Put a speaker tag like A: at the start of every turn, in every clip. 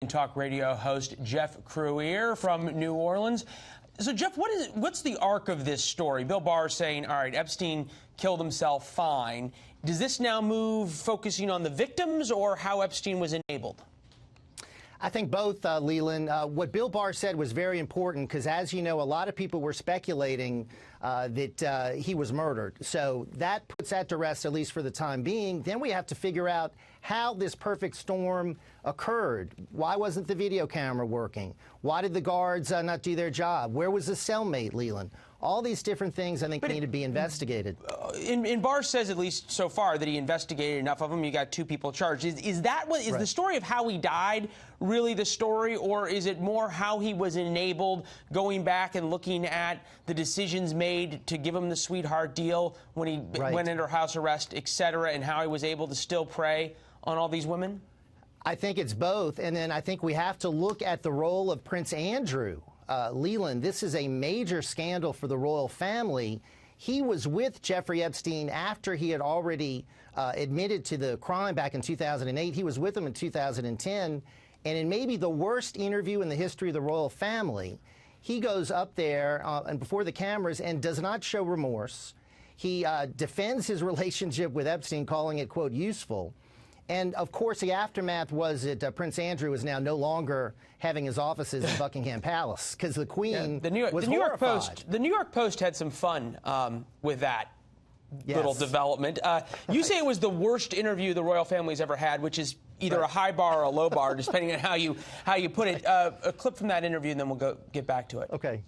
A: Talk radio host Jeff Crouere from New Orleans. So, Jeff, what's the arc of this story? Bill Barr saying, all right, Epstein killed himself, fine. Does this now move focusing on the victims or how Epstein was enabled?
B: I think both, Leland. What Bill Barr said was very important because, as you know, a lot of people were speculating that he was murdered. So that puts that to rest, at least for the time being. Then we have to figure out how this perfect storm occurred. Why wasn't the video camera working? Why did the guards not do their job? Where was the cellmate, Leland? All these different things, I think, need to be investigated.
A: Barr says, at least so far, that he investigated enough of them. You got 2 people charged. Is that what is the story of how he died really the story, or is it more how he was enabled, going back and looking at the decisions made to give him the sweetheart deal when he went under house arrest, et cetera, and how he was able to still prey on all these women?
B: I think it's both, and then I think we have to look at the role of Prince Andrew. Leland, this is a major scandal for the royal family. He was with Jeffrey Epstein after he had already admitted to the crime back in 2008. He was with him in 2010. And in maybe the worst interview in the history of the royal family, he goes up there and before the cameras and does not show remorse. He defends his relationship with Epstein, calling it, quote, useful. And, of course, the aftermath was that Prince Andrew is now no longer having his offices in Buckingham Palace because the Queen was horrified.
A: The New York Post had some fun with that little development. You say it was the worst interview the royal family's ever had, which is either a high bar or a low bar, depending on how you put it. A clip from that interview, and then we'll get back to it.
B: Okay.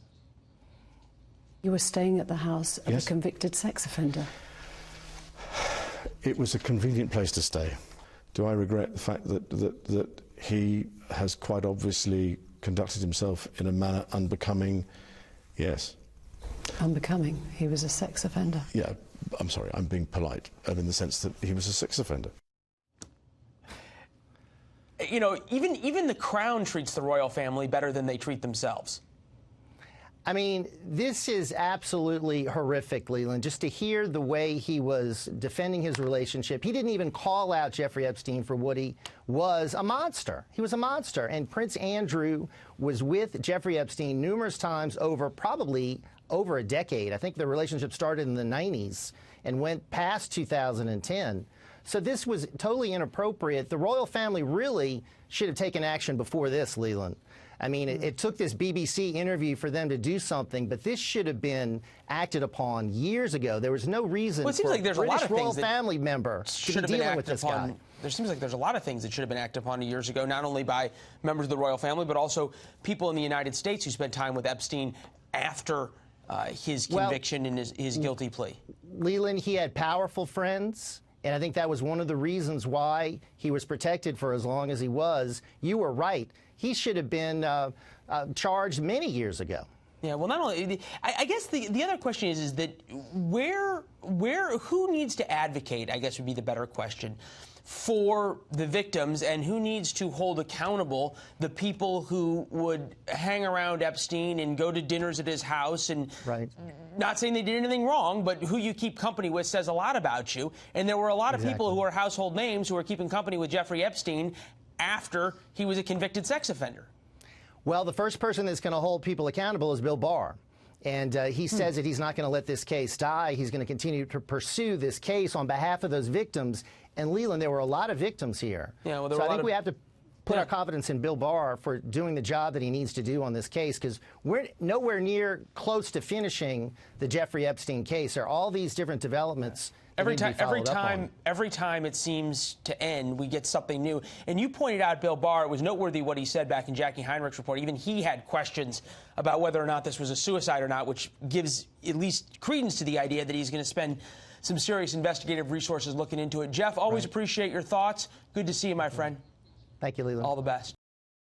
C: You were staying at the house of a convicted sex offender.
D: It was a convenient place to stay. Do I regret the fact that he has quite obviously conducted himself in a manner unbecoming? Yes.
C: Unbecoming? He was a sex offender.
D: Yeah, I'm sorry, I'm being polite, in the sense that he was a sex offender.
A: You know, even the Crown treats the royal family better than they treat themselves.
B: I mean, this is absolutely horrific, Leland, just to hear the way he was defending his relationship. He didn't even call out Jeffrey Epstein for what he was, a monster. He was a monster. And Prince Andrew was with Jeffrey Epstein numerous times probably over a decade. I think the relationship started in the 90s and went past 2010. So this was totally inappropriate. The royal family really should have taken action before this, Leland. I mean, it took this BBC interview for them to do something, but this should have been acted upon years ago. There was no reason for a British royal family member to be dealing with this guy.
A: There seems like there's a lot of things that should have been acted upon years ago, not only by members of the royal family, but also people in the United States who spent time with Epstein after his conviction and his guilty plea.
B: Leland, he had powerful friends. And I think that was one of the reasons why he was protected for as long as he was. You were right. He should have been charged many years ago.
A: Yeah, well, not only, I guess the other question is that who needs to advocate, I guess would be the better question, for the victims, and who needs to hold accountable the people who would hang around Epstein and go to dinners at his house, and not saying they did anything wrong, but who you keep company with says a lot about you. And there were a lot of people who are household names who were keeping company with Jeffrey Epstein after he was a convicted sex offender.
B: Well, the first person that's going to hold people accountable is Bill Barr. And he says that he's not going to let this case die. He's going to continue to pursue this case on behalf of those victims. And, Leland, there were a lot of victims here. Yeah, well, so I think we have to put our confidence in Bill Barr for doing the job that he needs to do on this case, because we're nowhere near close to finishing the Jeffrey Epstein case. There are all these different developments.
A: Every time it seems to end, we get something new. And you pointed out, Bill Barr, it was noteworthy what he said back in Jackie Heinrich's report. Even he had questions about whether or not this was a suicide or not, which gives at least credence to the idea that he's going to spend some serious investigative resources looking into it. Jeff, always appreciate your thoughts. Good to see you, my friend.
B: Thank you, Leland.
A: All the best.